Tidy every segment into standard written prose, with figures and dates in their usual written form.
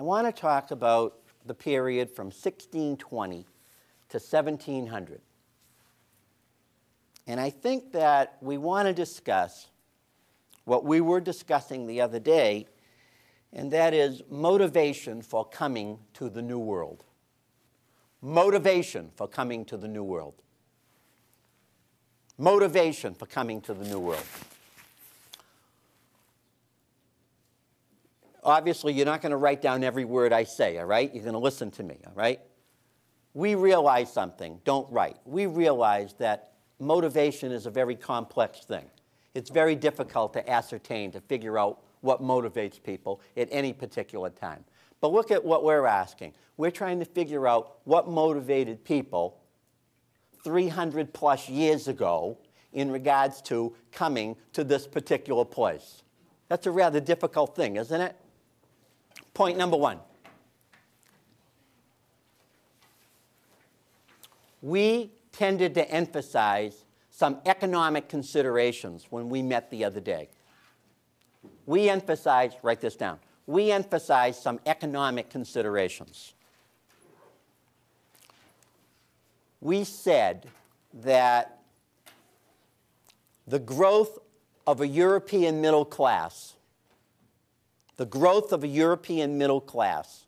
want to talk about the period from 1620 to 1700. And I think that we want to discuss what we were discussing the other day, and that is motivation for coming to the New World. Motivation for coming to the New World. Motivation for coming to the New World. Obviously, you're not going to write down every word I say, all right? You're going to listen to me, all right? We realize something. Don't write. We realize that motivation is a very complex thing. It's very difficult to ascertain, to figure out what motivates people at any particular time. But look at what we're asking. We're trying to figure out what motivated people 300 plus years ago in regards to coming to this particular place. That's a rather difficult thing, isn't it? Point number one. We tended to emphasize some economic considerations when we met the other day. We emphasized, write this down, we emphasized some economic considerations. We said that the growth of a European middle class, the growth of a European middle class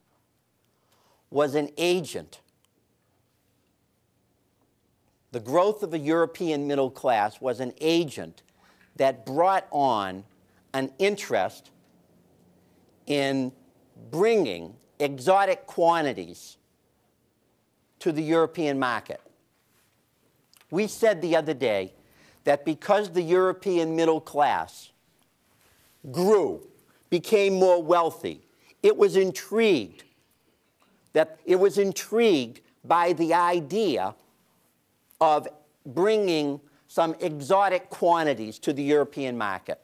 was an agent. The growth of a European middle class was an agent that brought on an interest in bringing exotic quantities to the European market. We said the other day that because the European middle class grew, became more wealthy, it was intrigued by the idea of bringing some exotic quantities to the European market.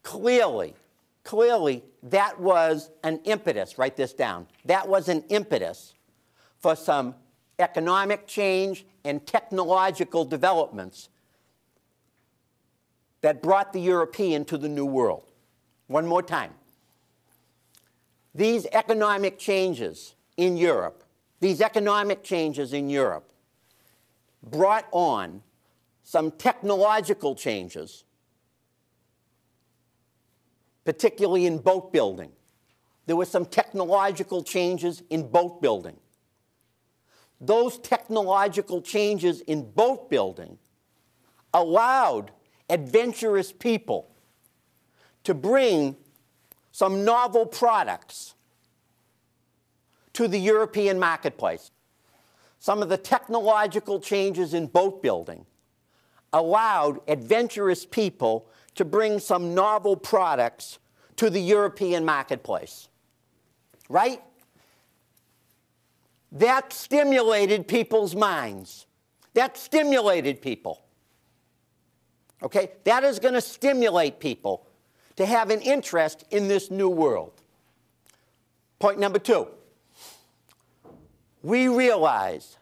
Clearly, that was an impetus, write this down, that was an impetus for some economic change and technological developments that brought the European to the New World. One more time. These economic changes in Europe, brought on some technological changes, particularly in boat building. There were some technological changes in boat building. Those technological changes in boat building allowed adventurous people to bring some novel products to the European marketplace. Some of the technological changes in boat building allowed adventurous people to bring some novel products to the European marketplace. Right? That stimulated people's minds. That stimulated people. Okay? That is going to stimulate people to have an interest in this new world. Point number two. We realized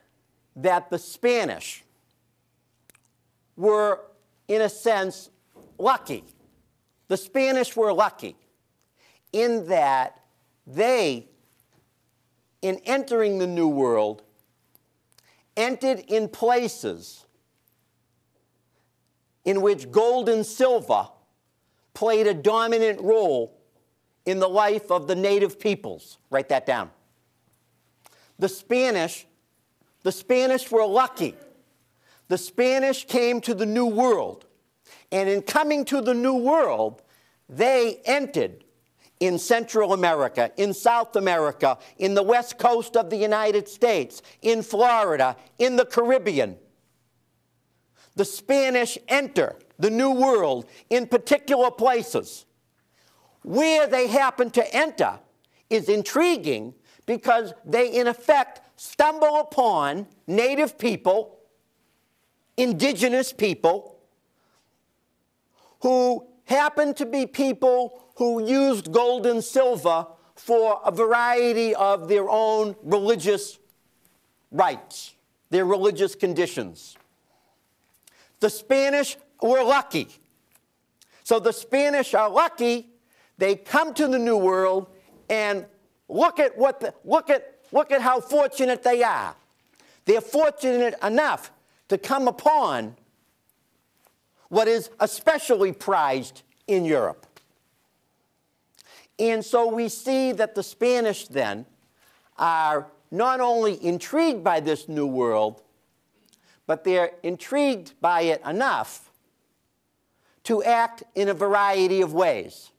that the Spanish were, in a sense, lucky. The Spanish were lucky in that they, in entering the New World, entered in places in which gold and silver played a dominant role in the life of the native peoples. Write that down. The Spanish were lucky. The Spanish came to the New World, and in coming to the New World, they entered in Central America, in South America, in the west coast of the United States, in Florida, in the Caribbean. The Spanish enter the New World in particular places. Where they happen to enter is intriguing because they, in effect, stumble upon native people, indigenous people, who happen to be people who used gold and silver for a variety of their own religious rites, their religious conditions. The Spanish were lucky. So the Spanish are lucky They come to the New World and look at how fortunate they are. They're fortunate enough to come upon what is especially prized in Europe. And so we see that the Spanish then are not only intrigued by this New World, but they're intrigued by it enough to act in a variety of ways.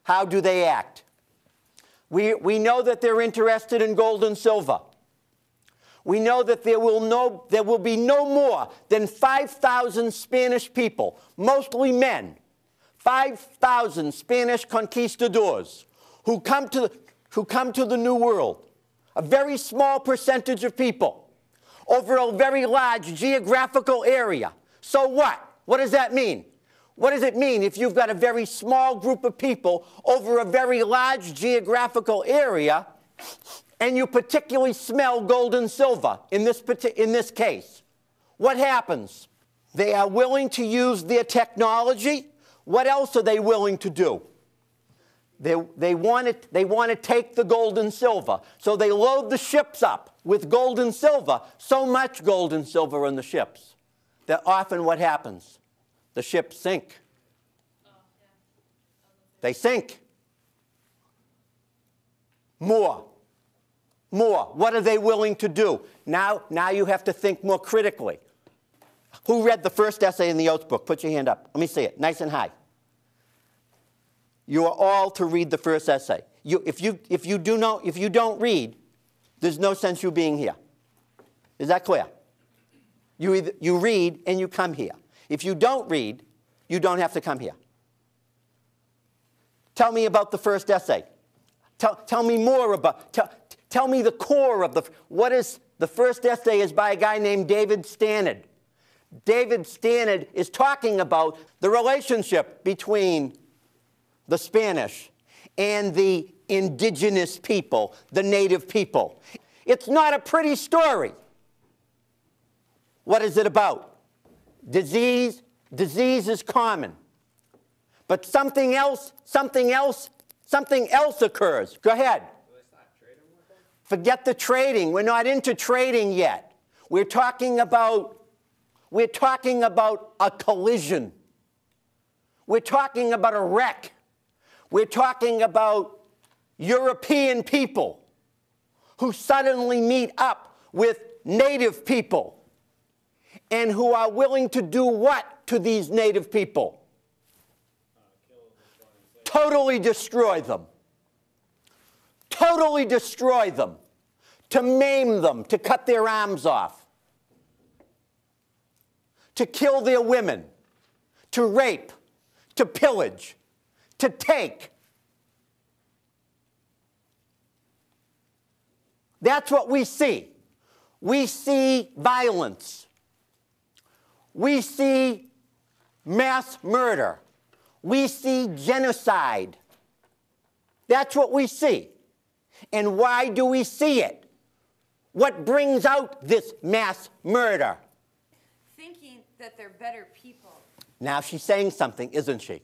How do they act? We know that they're interested in gold and silver. We know that there will be no more than 5,000 Spanish people, mostly men, 5,000 Spanish conquistadors who come to the New World, a very small percentage of people, over a very large geographical area. So what? What does that mean? What does it mean if you've got a very small group of people over a very large geographical area and you particularly smell gold and silver in this case? What happens? They are willing to use their technology. What else are they willing to do? They want to take the gold and silver. So they load the ships up with gold and silver, so much gold and silver on the ships that often what happens? The ships sink. They sink. More. What are they willing to do? Now you have to think more critically. Who read the first essay in the Oath book? Put your hand up. Let me see it, nice and high. You are all to read the first essay. If you don't read, there's no sense you being here. Is that clear? You read and you come here. If you don't read, you don't have to come here. Tell me about the first essay. Tell me more about, tell me the core of the first essay is by a guy named David Stannard. David Stannard is talking about the relationship between the Spanish and the indigenous people, the native people. It's not a pretty story. What is it about? Disease is common. But something else occurs. Go ahead. Forget the trading. We're not into trading yet. We're talking about a collision. We're talking about a wreck. We're talking about European people who suddenly meet up with native people and who are willing to do what to these native people? Totally destroy them. Totally destroy them. To maim them, to cut their arms off. To kill their women. To rape. To pillage. To take. That's what we see. We see violence. We see mass murder. We see genocide. That's what we see. And why do we see it? What brings out this mass murder? Thinking that they're better people. Now she's saying something, isn't she?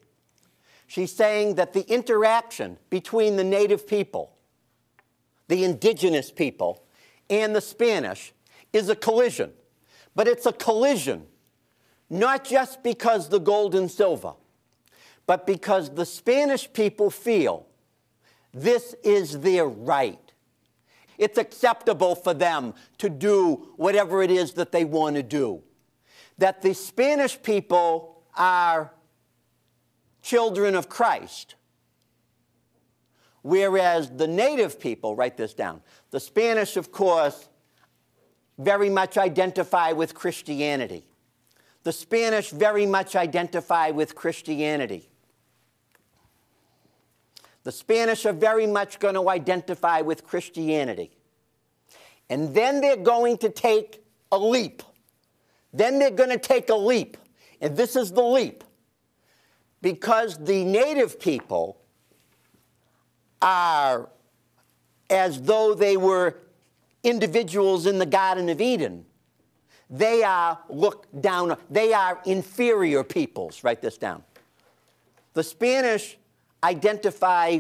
She's saying that the interaction between the native people, the indigenous people, and the Spanish is a collision. But it's a collision not just because the gold and silver, but because the Spanish people feel this is their right. It's acceptable for them to do whatever it is that they want to do. That the Spanish people are children of Christ, whereas the native people, write this down, the Spanish, of course, very much identify with Christianity. The Spanish very much identify with Christianity. The Spanish are very much going to identify with Christianity. And then they're going to take a leap. Then they're going to take a leap. And this is the leap. Because the native people are as though they were individuals in the Garden of Eden. They are looked down, they are inferior peoples. Write this down. The Spanish identify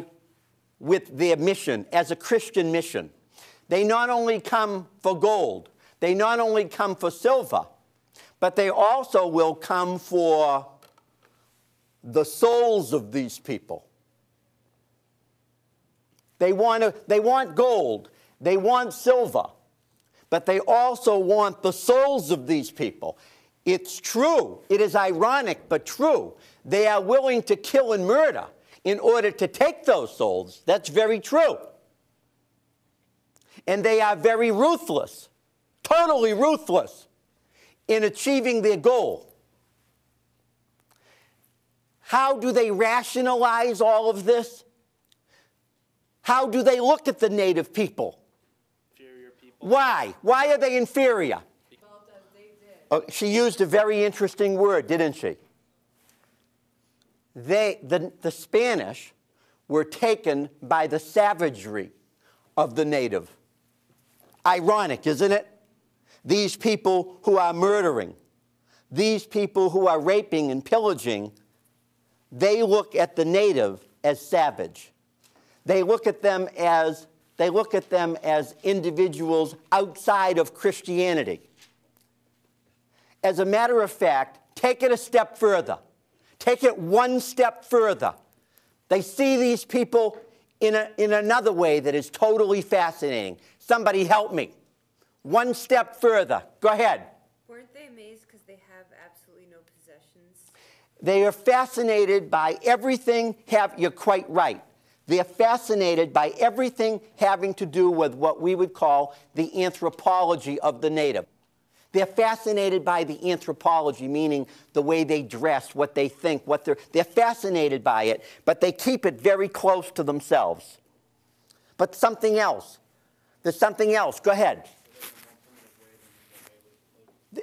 with their mission as a Christian mission. They not only come for gold, they not only come for silver, but they also will come for the souls of these people. They want gold, they want silver, but they also want the souls of these people. It's true, it is ironic, but true. They are willing to kill and murder in order to take those souls. That's very true. And they are very ruthless, totally ruthless in achieving their goal. How do they rationalize all of this? How do they look at the native people? Inferior people. Why? Why are they inferior? Oh, she used a very interesting word, didn't she? The Spanish were taken by the savagery of the native. Ironic, isn't it? These people who are murdering, these people who are raping and pillaging, they look at the native as savage. They look at them as individuals outside of Christianity. As a matter of fact, take it a step further. Take it one step further. They see these people in another way that is totally fascinating. Somebody help me. One step further. Go ahead. Weren't they amazed because they have absolutely no possessions? They are fascinated by everything. You're quite right. They're fascinated by everything having to do with what we would call the anthropology of the native. They're fascinated by the anthropology, meaning the way they dress, what they think, they're fascinated by it, but they keep it very close to themselves. But something else. There's something else. Go ahead.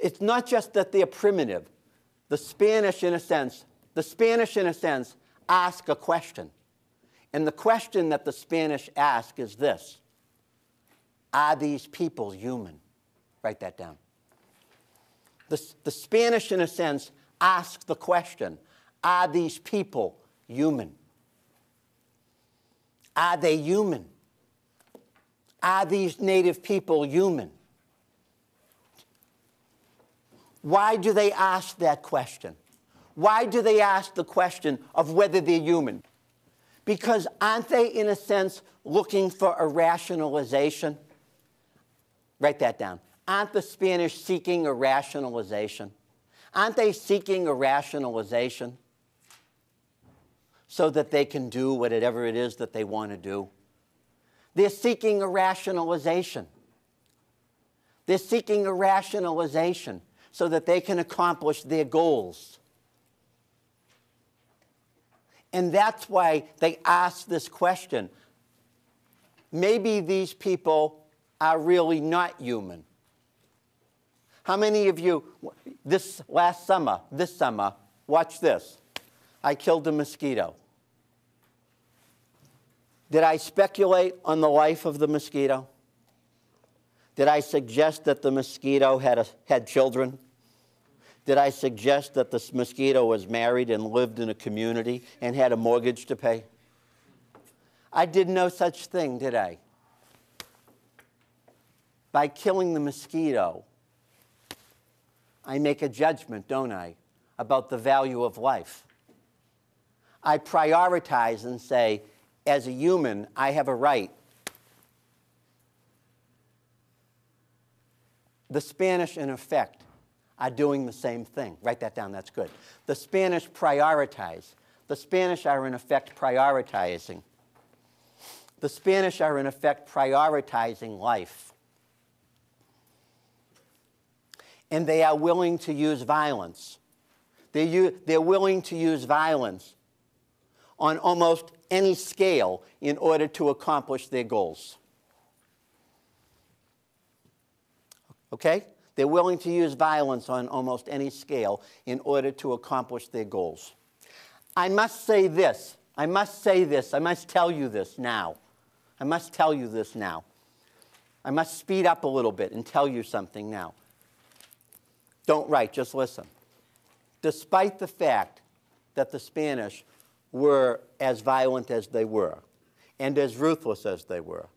It's not just that they're primitive. The Spanish, in a sense, ask a question. And the question that the Spanish ask is this: are these people human? Write that down. The Spanish, in a sense, ask the question, are these people human? Are they human? Are these native people human? Why do they ask that question? Why do they ask the question of whether they're human? Because aren't they, in a sense, looking for a rationalization? Write that down. Aren't the Spanish seeking a rationalization? Aren't they seeking a rationalization so that they can do whatever it is that they want to do? They're seeking a rationalization. They're seeking a rationalization so that they can accomplish their goals. And that's why they ask this question. Maybe these people are really not human. How many of you, this summer, watch this. I killed a mosquito. Did I speculate on the life of the mosquito? Did I suggest that the mosquito had children? Did I suggest that the mosquito was married and lived in a community and had a mortgage to pay? I did no such thing, did I? By killing the mosquito, I make a judgment, don't I, about the value of life. I prioritize and say, as a human, I have a right. The Spanish, in effect, are doing the same thing. Write that down, that's good. The Spanish prioritize. The Spanish are, in effect, prioritizing. The Spanish are, in effect, prioritizing life. And they are willing to use violence. They're willing to use violence on almost any scale in order to accomplish their goals. Okay? They're willing to use violence on almost any scale in order to accomplish their goals. I must say this. I must tell you this now. I must tell you this now. I must speed up a little bit and tell you something now. Don't write, just listen. Despite the fact that the Spanish were as violent as they were and as ruthless as they were.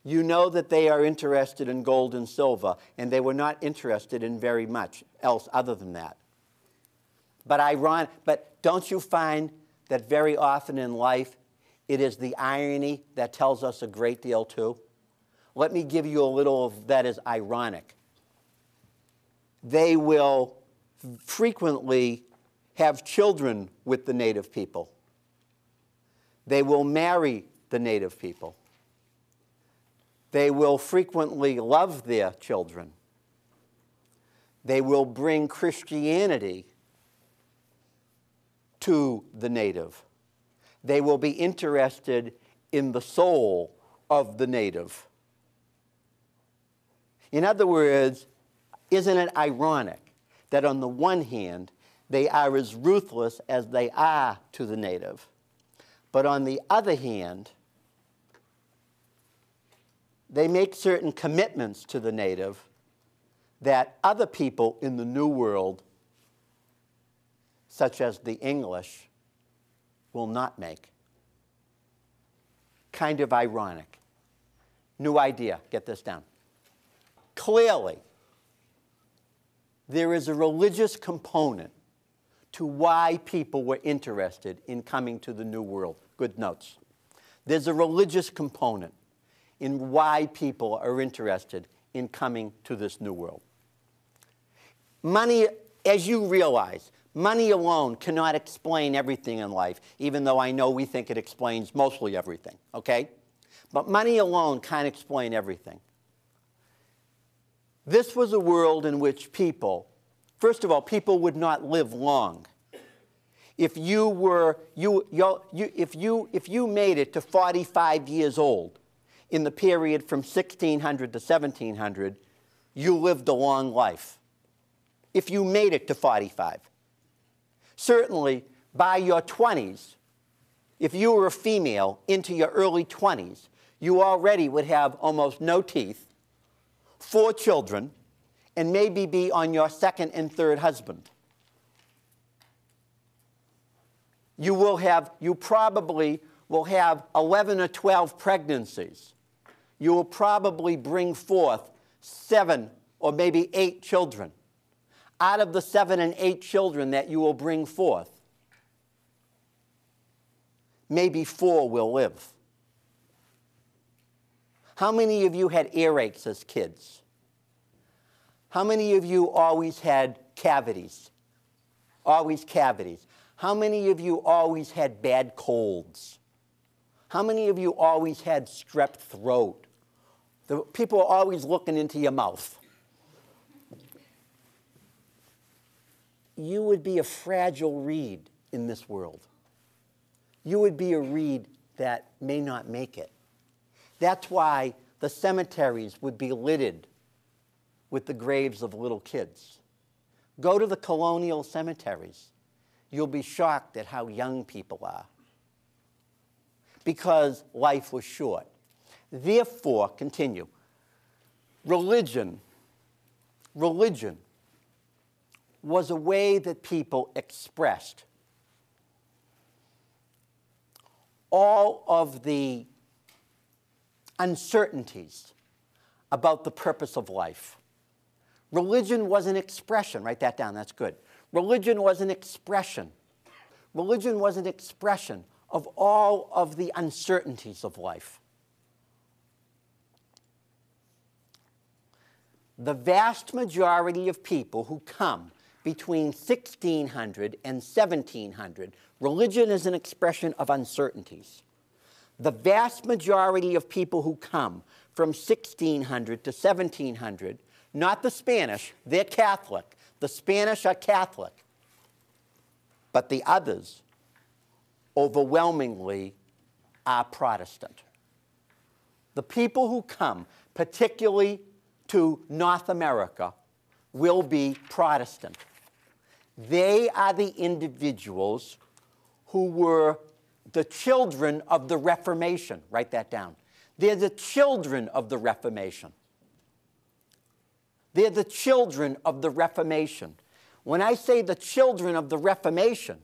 You know that they are interested in gold and silver, and they were not interested in very much else other than that. But don't you find that very often in life, it is the irony that tells us a great deal too? Let me give you a little of that is ironic. They will frequently have children with the native people. They will marry the native people. They will frequently love their children. They will bring Christianity to the native. They will be interested in the soul of the native. In other words, isn't it ironic that on the one hand, they are as ruthless as they are to the native, but on the other hand, they make certain commitments to the native that other people in the New World, such as the English, will not make. Kind of ironic. New idea. Get this down. Clearly, there is a religious component to why people were interested in coming to the New World. Good notes. There's a religious component in why people are interested in coming to this New World. Money, as you realize, money alone cannot explain everything in life, even though I know we think it explains mostly everything, okay? But money alone can't explain everything. This was a world in which people, first of all, people would not live long. If you made it to 45 years old in the period from 1600 to 1700, you lived a long life. If you made it to 45. Certainly, by your 20s, if you were a female into your early 20s, you already would have almost no teeth, 4 children, and maybe be on your second and third husband. You probably will have 11 or 12 pregnancies. You will probably bring forth 7 or maybe 8 children. Out of the 7 and 8 children that you will bring forth, maybe 4 will live. How many of you had earaches as kids? How many of you always had cavities? Always cavities. How many of you always had bad colds? How many of you always had strep throat? The people are always looking into your mouth. You would be a fragile reed in this world. You would be a reed that may not make it. That's why the cemeteries would be littered with the graves of little kids. Go to the colonial cemeteries. You'll be shocked at how young people are. Because life was short. Therefore, continue. Religion was a way that people expressed all of the uncertainties about the purpose of life. Religion was an expression. Write that down, that's good. Religion was an expression. Religion was an expression of all of the uncertainties of life. The vast majority of people who come between 1600 and 1700, religion is an expression of uncertainties. The vast majority of people who come from 1600 to 1700, not the Spanish, they're Catholic. The Spanish are Catholic. But the others overwhelmingly are Protestant. The people who come, particularly to North America, will be Protestant. They are the individuals who were the children of the Reformation. Write that down. They're the children of the Reformation. They're the children of the Reformation. When I say the children of the Reformation,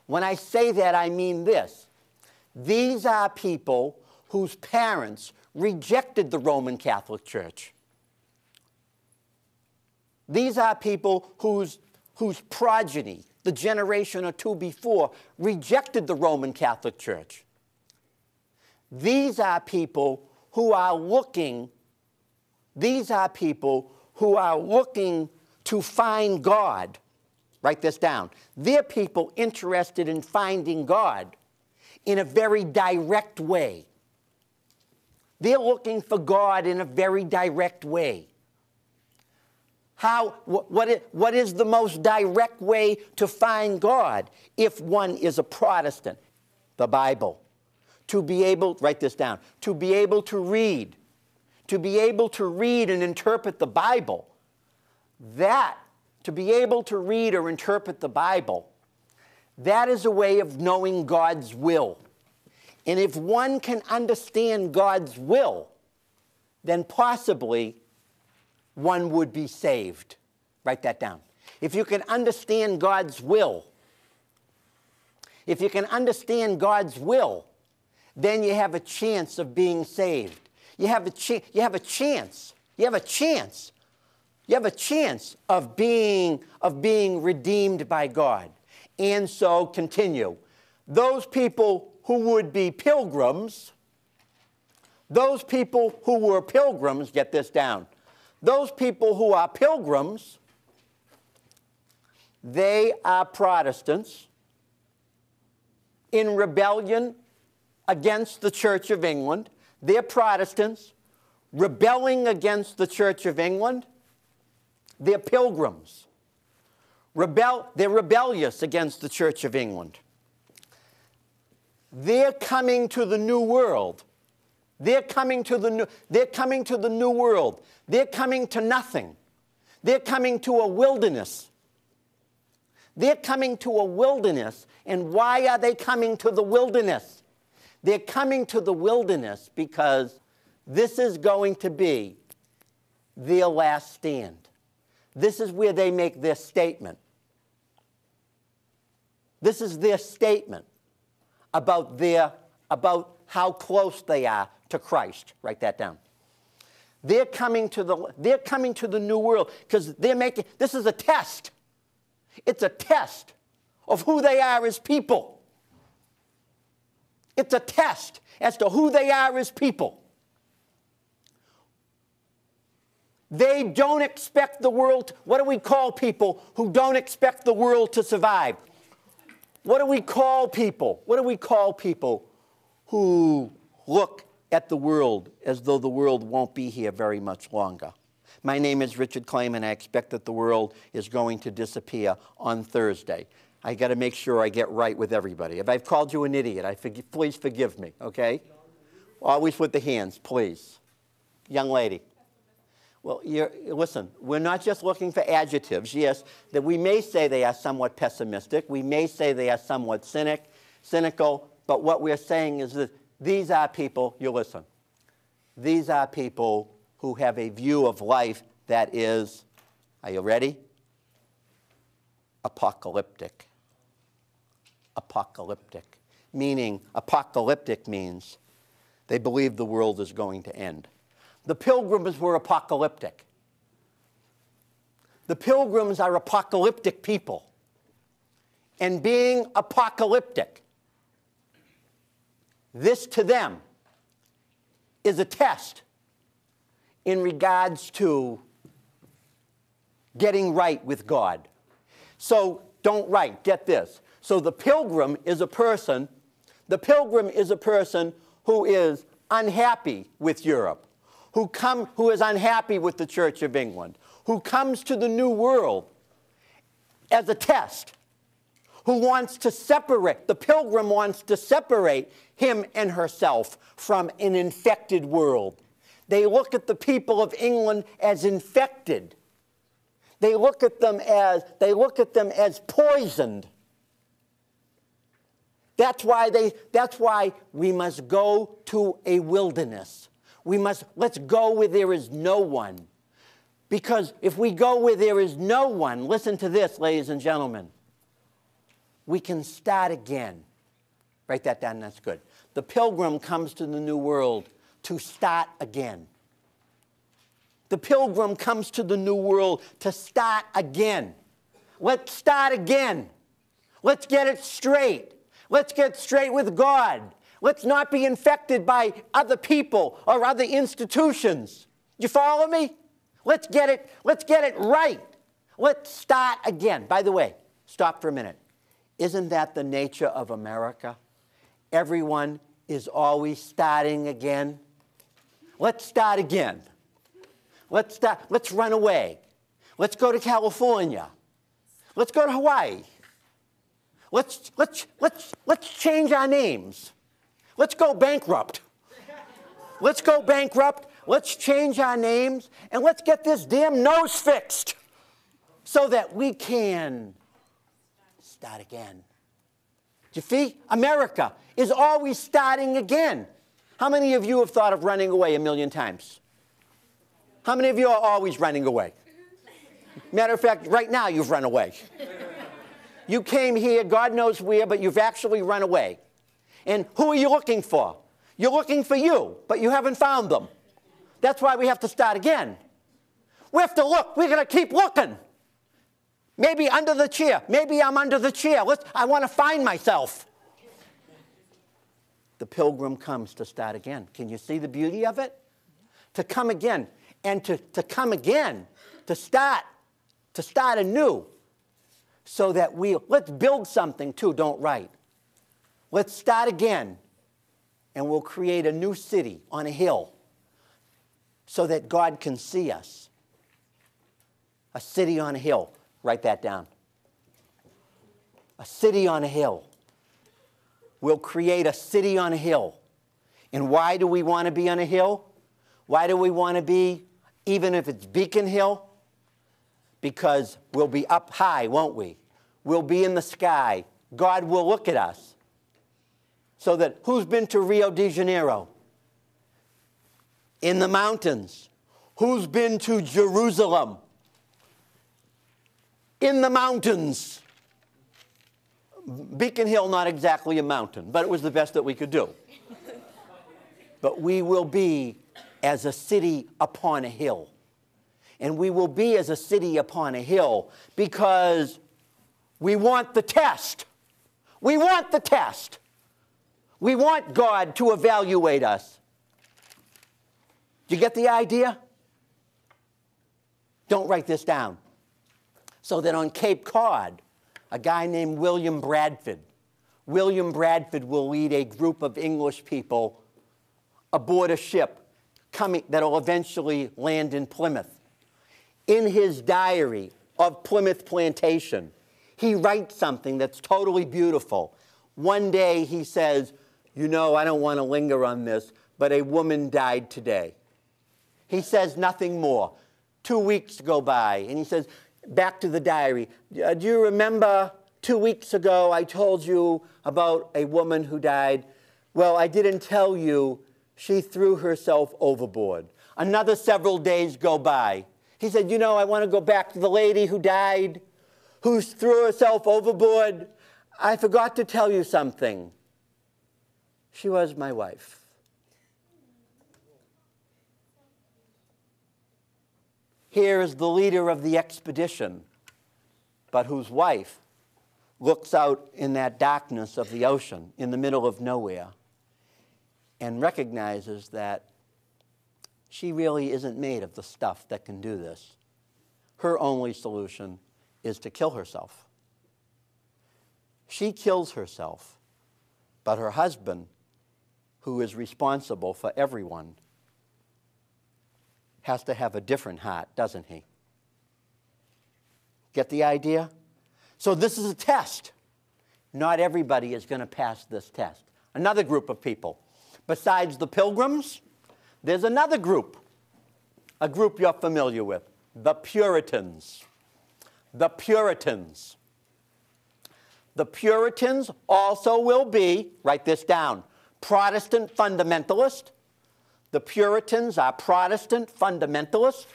when I say that, I mean this. These are people whose parents rejected the Roman Catholic Church. These are people whose progeny, the generation or two before, rejected the Roman Catholic Church. These are people who are looking to find God. Write this down. They're people interested in finding God in a very direct way. They're looking for God in a very direct way. What is the most direct way to find God if one is a Protestant? The Bible. To be able, write this down, to be able to read and interpret the Bible. To be able to read or interpret the Bible, that is a way of knowing God's will. And if one can understand God's will, then possibly one would be saved. Write that down. If you can understand God's will, then you have a chance of being saved. You have a chance of being redeemed by God. And so continue. Those people who would be pilgrims, those people who were pilgrims, get this down. Those people who are pilgrims, they are Protestants in rebellion against the Church of England. They're Protestants rebelling against the Church of England. They're pilgrims. They're rebellious against the Church of England. They're coming to the New World. They're coming to the New World. They're coming to nothing. They're coming to a wilderness. They're coming to a wilderness. And why are they coming to the wilderness? They're coming to the wilderness because this is going to be their last stand. This is where they make their statement. This is their statement about how close they are to Christ. Write that down. They're coming to the New World because this is a test. It's a test of who they are as people. It's a test as to who they are as people. They don't expect the world. What do we call people who don't expect the world to survive? What do we call people? What do we call people who look at the world as though the world won't be here very much longer? My name is Richard Claim, and I expect that the world is going to disappear on Thursday. I got to make sure I get right with everybody. If I've called you an idiot, please forgive me, okay? Always with the hands, please. Young lady. Well, listen, we're not just looking for adjectives. Yes, that we may say they are somewhat pessimistic. We may say they are somewhat cynical. But what we're saying is that these are people, you listen, these are people who have a view of life that is, are you ready? Apocalyptic. Apocalyptic. Apocalyptic means they believe the world is going to end. The Pilgrims were apocalyptic. The Pilgrims are apocalyptic people. And being apocalyptic, this to them is a test in regards to getting right with God. So don't write, get this. So the pilgrim is a person who is unhappy with Europe, who is unhappy with the Church of England, who comes to the New World as a test, who wants to separate, the pilgrim wants to separate him and herself from an infected world. They look at the people of England as infected. They look at them as poisoned. That's why we must go to a wilderness. Let's go where there is no one. Because if we go where there is no one, listen to this, ladies and gentlemen, we can start again. Write that down, that's good. The pilgrim comes to the New World to start again. The pilgrim comes to the New World to start again. Let's start again. Let's get it straight. Let's get straight with God. Let's not be infected by other people or other institutions. You follow me? Let's get it right. Let's start again. By the way, stop for a minute. Isn't that the nature of America? Everyone is always starting again. Let's start again. Let's run away. Let's go to California. Let's go to Hawaii. Let's change our names. Let's go bankrupt. Let's go bankrupt. Let's change our names, and let's get this damn nose fixed so that we can start again. You see? America is always starting again. How many of you have thought of running away a million times? How many of you are always running away? Matter of fact, right now you've run away. You came here, God knows where, but you've actually run away. And who are you looking for? You're looking for you, but you haven't found them. That's why we have to start again. We have to look. We're going to keep looking. Maybe under the chair. Maybe I'm under the chair. I want to find myself. The pilgrim comes to start again. Can you see the beauty of it? To come again. And to come again. To start anew. So that let's build something too, don't write. Let's start again. And we'll create a new city on a hill. So that God can see us. A city on a hill. Write that down. A city on a hill. We'll create a city on a hill. And why do we want to be on a hill? Why do we want to be, even if it's Beacon Hill? Because we'll be up high, won't we? We'll be in the sky. God will look at us. So that, who's been to Rio de Janeiro? In the mountains. Who's been to Jerusalem? In the mountains. Beacon Hill, not exactly a mountain, but it was the best that we could do. But we will be as a city upon a hill. And we will be as a city upon a hill because we want the test. We want the test. We want God to evaluate us. Do you get the idea? Don't write this down. So that on Cape Cod, a guy named William Bradford will lead a group of English people aboard a ship that will eventually land in Plymouth. In his diary of Plymouth Plantation, he writes something that's totally beautiful. One day he says, you know, I don't want to linger on this, but a woman died today. He says nothing more. 2 weeks go by, and he says, back to the diary, do you remember 2 weeks ago I told you about a woman who died? Well, I didn't tell you. She threw herself overboard. Another several days go by. He said, you know, I want to go back to the lady who died, who threw herself overboard. I forgot to tell you something. She was my wife. Here is the leader of the expedition, but whose wife looks out in that darkness of the ocean in the middle of nowhere and recognizes that she really isn't made of the stuff that can do this. Her only solution is to kill herself. She kills herself, but her husband, who is responsible for everyone, has to have a different heart, doesn't he? Get the idea? So this is a test. Not everybody is going to pass this test. Another group of people. Besides the pilgrims, there's another group. A group you're familiar with. The Puritans. The Puritans. The Puritans also will be, write this down, Protestant fundamentalist. The Puritans are Protestant fundamentalists.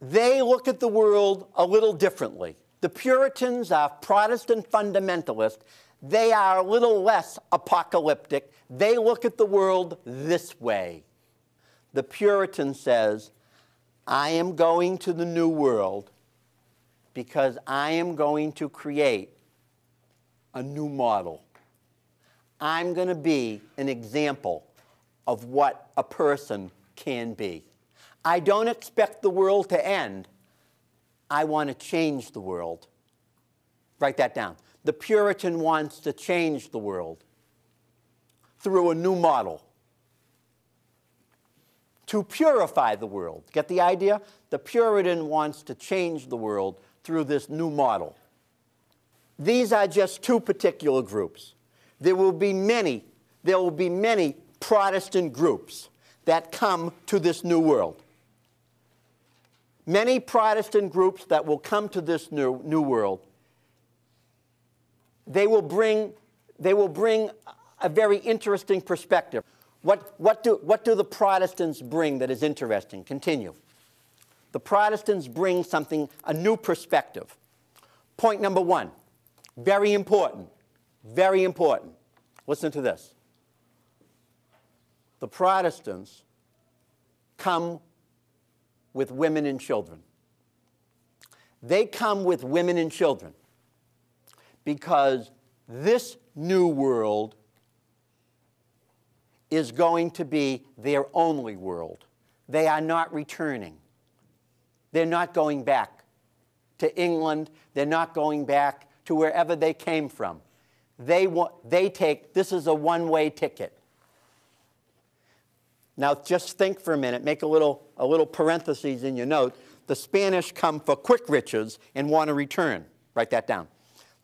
they look at the world a little differently. The Puritans are Protestant fundamentalists. They are a little less apocalyptic. They look at the world this way. The Puritan says, I am going to the New World because I am going to create a new model. I'm going to be an example of what a person can be. I don't expect the world to end. I want to change the world. Write that down. The Puritan wants to change the world through a new model. To purify the world. Get the idea? The Puritan wants to change the world through this new model. These are just two particular groups. There will be many Protestant groups that come to this new world. Many Protestant groups that will come to this new world, they will bring a very interesting perspective. What do the Protestants bring that is interesting? Continue. The Protestants bring something, a new perspective. Point number one, very important, very important. Listen to this. The Protestants come with women and children. They come with women and children because this new world is going to be their only world. They are not returning. They're not going back to England. They're not going back to wherever they came from. This is a one-way ticket. Now just think for a minute, make a little parentheses in your note. The Spanish come for quick riches and want to return. Write that down.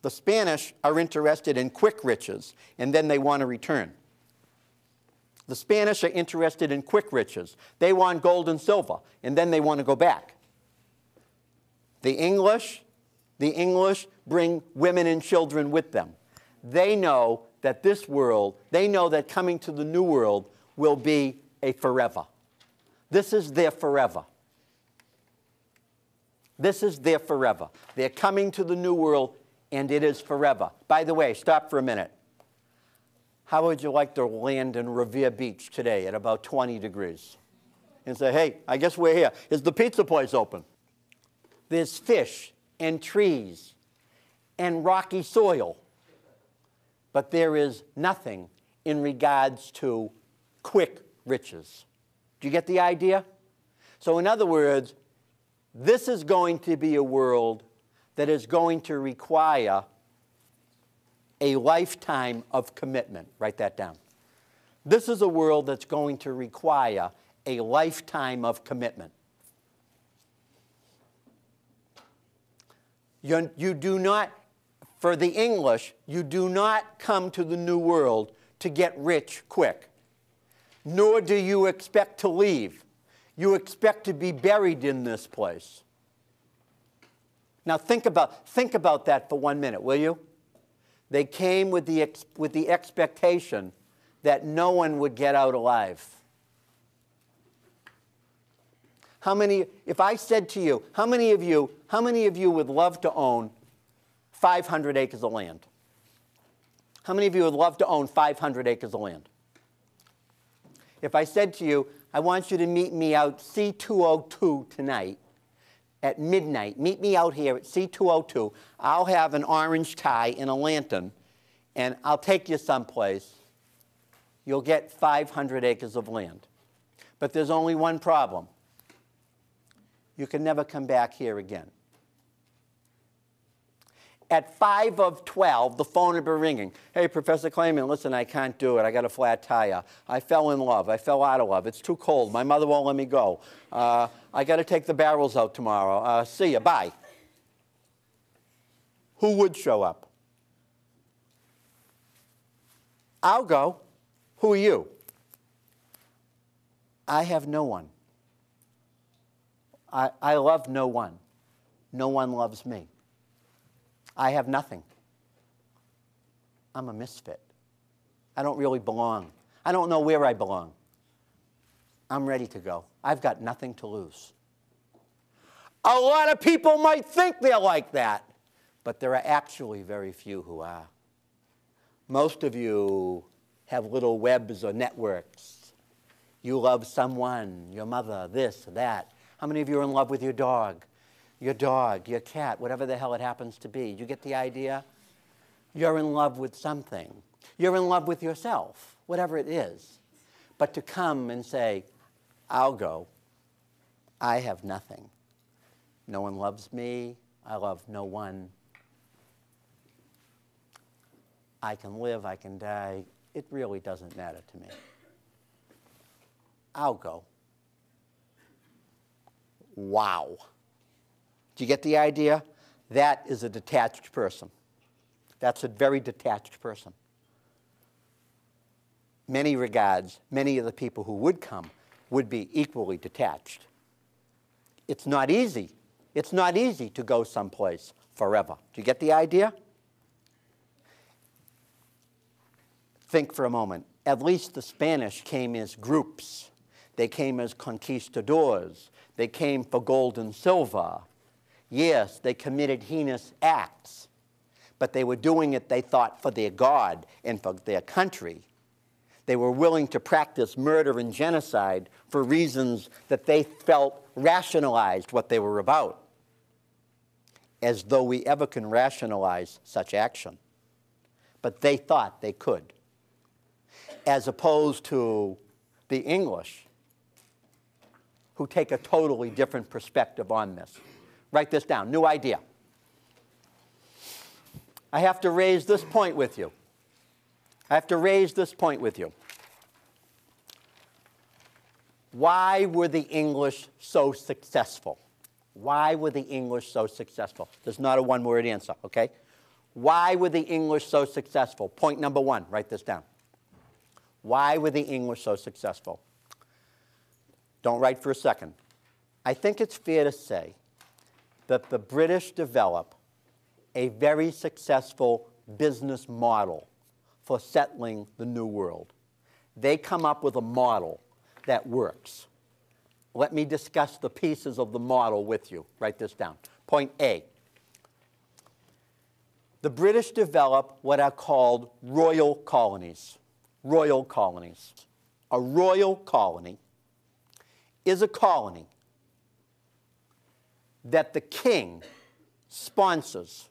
The Spanish are interested in quick riches and then they want to return. The Spanish are interested in quick riches. They want gold and silver and then they want to go back. The English bring women and children with them. They know that this world, they know that coming to the new world will be a forever. This is their forever. This is their forever. They're coming to the new world and it is forever. By the way, stop for a minute. How would you like to land in Revere Beach today at about 20 degrees? And say, hey, I guess we're here. Is the pizza place open? There's fish and trees and rocky soil. But there is nothing in regards to quick riches. Do you get the idea? So in other words, this is going to be a world that is going to require a lifetime of commitment. Write that down. This is a world that's going to require a lifetime of commitment. You do not, for the English, you do not come to the new world to get rich quick. Nor do you expect to leave. You expect to be buried in this place. Now think about that for 1 minute, will you? They came with the expectation that no one would get out alive. How many, if I said to you, how many of you would love to own 500 acres of land? How many of you would love to own 500 acres of land? If I said to you, I want you to meet me out C202 tonight at midnight. Meet me out here at C202. I'll have an orange tie and a lantern, and I'll take you someplace. You'll get 500 acres of land. But there's only one problem. You can never come back here again. At 5 of 12, the phone would be ringing. Hey, Professor Clayman, listen, I can't do it. I got a flat tire. I fell in love. I fell out of love. It's too cold. My mother won't let me go. I got to take the barrels out tomorrow. See ya. Bye. Who would show up? I'll go. Who are you? I have no one. I love no one. No one loves me. I have nothing. I'm a misfit. I don't really belong. I don't know where I belong. I'm ready to go. I've got nothing to lose. A lot of people might think they're like that, but there are actually very few who are. Most of you have little webs or networks. You love someone, your mother, this, that. How many of you are in love with your dog, your cat, whatever the hell it happens to be? You get the idea? You're in love with something. You're in love with yourself, whatever it is. But to come and say, I'll go, I have nothing. No one loves me. I love no one. I can live, I can die. It really doesn't matter to me. I'll go. Wow. Do you get the idea? That is a detached person. That's a very detached person. Many regards, many of the people who would come would be equally detached. It's not easy. It's not easy to go someplace forever. Do you get the idea? Think for a moment. At least the Spanish came as groups. They came as conquistadors. They came for gold and silver. Yes, they committed heinous acts, but they were doing it, they thought, for their God and for their country. They were willing to practice murder and genocide for reasons that they felt rationalized what they were about, as though we ever can rationalize such action. But they thought they could, as opposed to the English, who take a totally different perspective on this. Write this down, new idea. I have to raise this point with you. I have to raise this point with you. Why were the English so successful? Why were the English so successful? There's not a one-word answer, okay? Why were the English so successful? Point number one, write this down. Why were the English so successful? Don't write for a second. I think it's fair to say that the British develop a very successful business model for settling the New World. They come up with a model that works. Let me discuss the pieces of the model with you. Write this down. Point A. The British develop what are called royal colonies. Royal colonies. A royal colony is a colony that the king sponsors.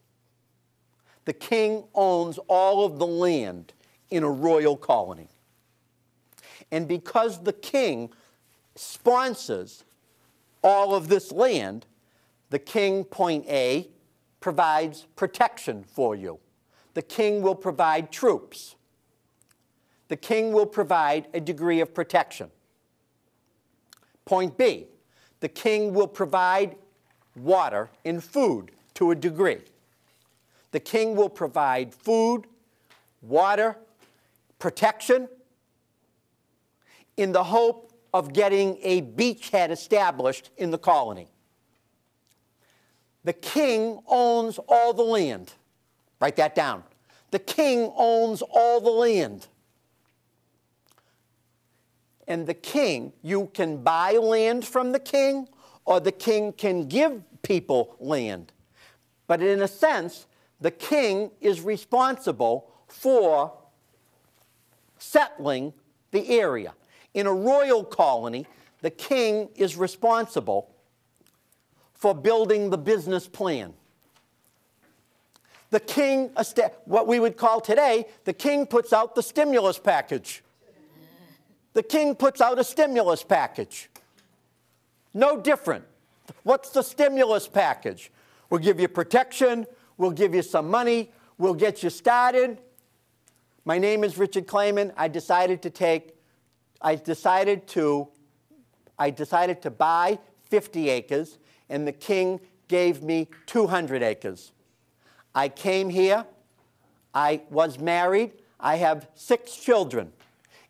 The king owns all of the land in a royal colony. And because the king sponsors all of this land, the king, point A, provides protection for you. The king will provide troops. The king will provide a degree of protection. Point B, the king will provide water and food to a degree. The king will provide food, water, protection, in the hope of getting a beachhead established in the colony. The king owns all the land. Write that down. The king owns all the land. And the king, you can buy land from the king, or the king can give people land. But in a sense, the king is responsible for settling the area. In a royal colony, the king is responsible for building the business plan. The king, what we would call today, the king puts out the stimulus package. The king puts out a stimulus package. No different. What's the stimulus package? We'll give you protection, we'll give you some money, we'll get you started. My name is Richard Clayman. I decided to buy 50 acres, and the king gave me 200 acres. I came here, I was married, I have 6 children.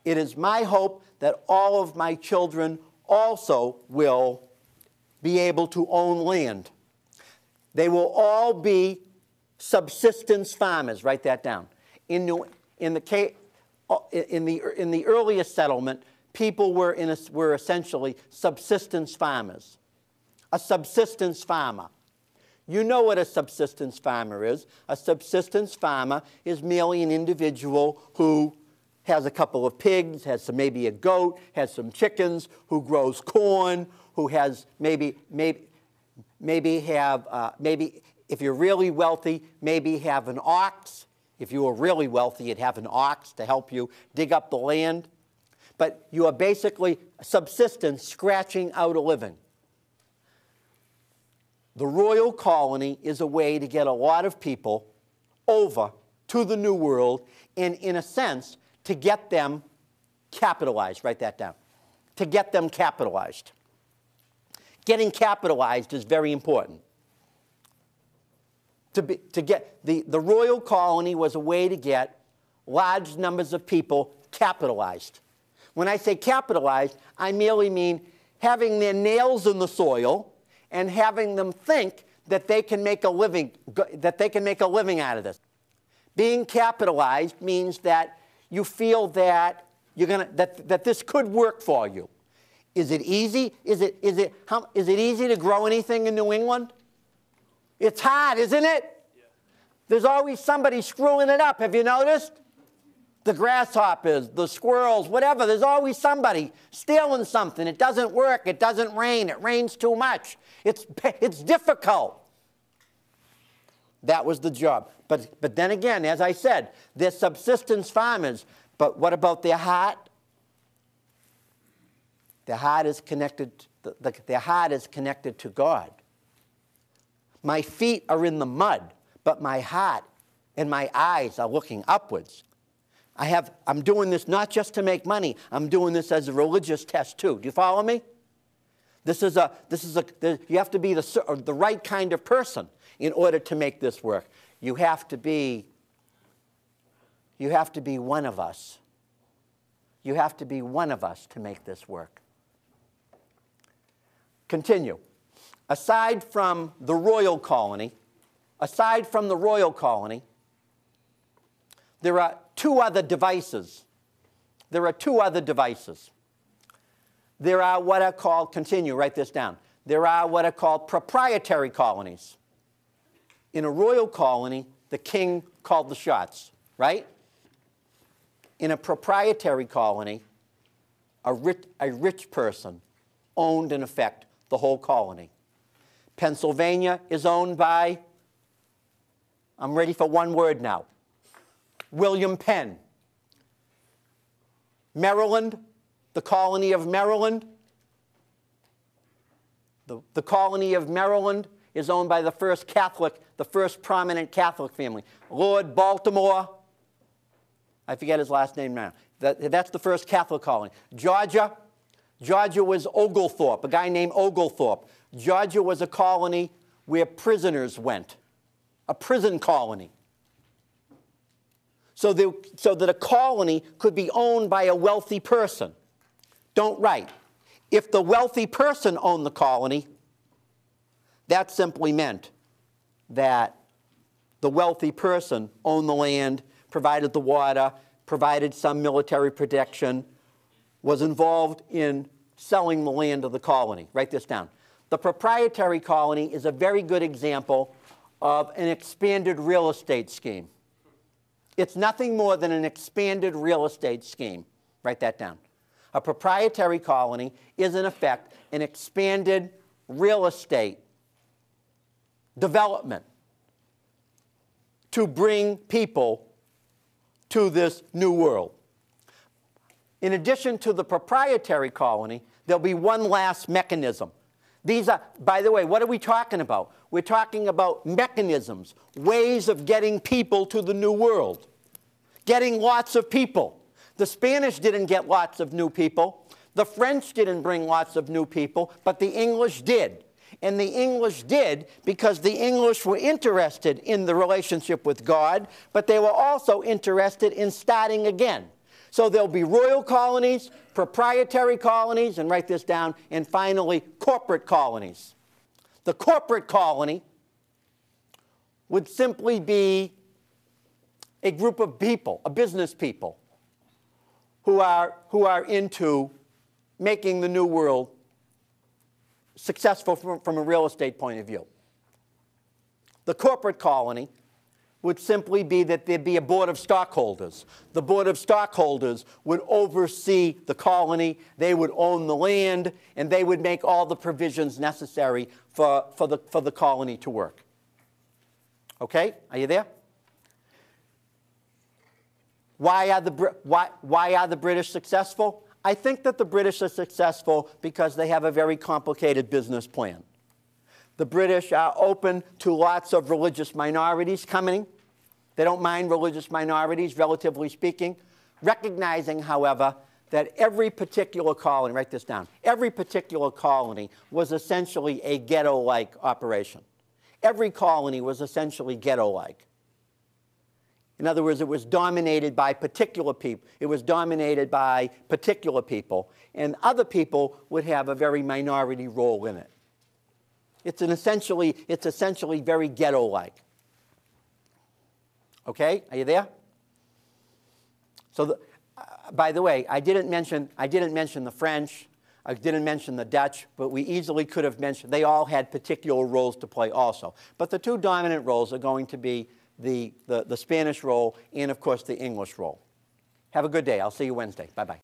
It is my hope that all of my children also will be able to own land. They will all be subsistence farmers. Write that down. In the earliest settlement, people were essentially subsistence farmers. a subsistence farmer. You know what a subsistence farmer is. A subsistence farmer is merely an individual who has a couple of pigs, has maybe a goat, has some chickens, who grows corn, who has maybe if you're really wealthy, maybe have an ox. If you were really wealthy, you'd have an ox to help you dig up the land. But you are basically subsistence, scratching out a living. The royal colony is a way to get a lot of people over to the New World and, in a sense, to get them capitalized. Write that down. To get them capitalized. Getting capitalized is very important. To get the royal colony was a way to get large numbers of people capitalized. When I say capitalized, I merely mean having their nails in the soil and having them think that they can make a living, out of this. Being capitalized means that you feel that that this could work for you. Is it easy? Is it easy to grow anything in New England? It's hard, isn't it? Yeah. There's always somebody screwing it up. Have you noticed? The grasshoppers, the squirrels, whatever. There's always somebody stealing something. It doesn't work. It doesn't rain. It rains too much. It's difficult. That was the job. But then again, as I said, they're subsistence farmers. But what about their heart? Their heart is connected. Their heart is connected to God. My feet are in the mud, but my heart and my eyes are looking upwards. I'm doing this not just to make money. I'm doing this as a religious test too. Do you follow me? You have to be the right kind of person in order to make this work. You have to be one of us. You have to be one of us to make this work. Continue. Aside from the royal colony, there are two other devices. There are what are called, continue, write this down. There are what are called proprietary colonies. In a royal colony, the king called the shots, right? In a proprietary colony, a rich person owned, in effect, the whole colony. Pennsylvania is owned by, I'm ready for one word now, William Penn. Maryland, the colony of Maryland. The colony of Maryland is owned by the first prominent Catholic family. Lord Baltimore, I forget his last name now. That's the first Catholic colony. Georgia was Oglethorpe, a guy named Oglethorpe. Georgia was a colony where prisoners went, a prison colony. So that a colony could be owned by a wealthy person. Don't write. If the wealthy person owned the colony, that simply meant that the wealthy person owned the land, provided the water, provided some military protection, was involved in selling the land of the colony. Write this down. The proprietary colony is a very good example of an expanded real estate scheme. It's nothing more than an expanded real estate scheme. Write that down. A proprietary colony is, in effect, an expanded real estate development to bring people to this new world. In addition to the proprietary colony, there'll be one last mechanism. These are, by the way, what are we talking about? We're talking about mechanisms, ways of getting people to the new world, getting lots of people. The Spanish didn't get lots of new people. The French didn't bring lots of new people, but the English did. And the English did because the English were interested in the relationship with God, but they were also interested in starting again. So there'll be royal colonies, proprietary colonies, and write this down, and finally, corporate colonies. The corporate colony would simply be a group of people, a business people, who are into making the new world successful from a real estate point of view. The corporate colony would simply be that there'd be a board of stockholders. The board of stockholders would oversee the colony, they would own the land, and they would make all the provisions necessary for the colony to work. Okay, are you there? Why are the British successful? I think that the British are successful because they have a very complicated business plan. The British are open to lots of religious minorities coming. They don't mind religious minorities, relatively speaking, recognizing, however, that every particular colony, write this down, every particular colony was essentially a ghetto-like operation. Every colony was essentially ghetto-like. In other words, it was dominated by particular people. It was dominated by particular people, and other people would have a very minority role in it. It's essentially very ghetto-like. Okay, are you there? So, by the way, I didn't mention the French. I didn't mention the Dutch, but we easily could have mentioned. They all had particular roles to play also. But the two dominant roles are going to be the Spanish role and, of course, the English role. Have a good day. I'll see you Wednesday. Bye-bye.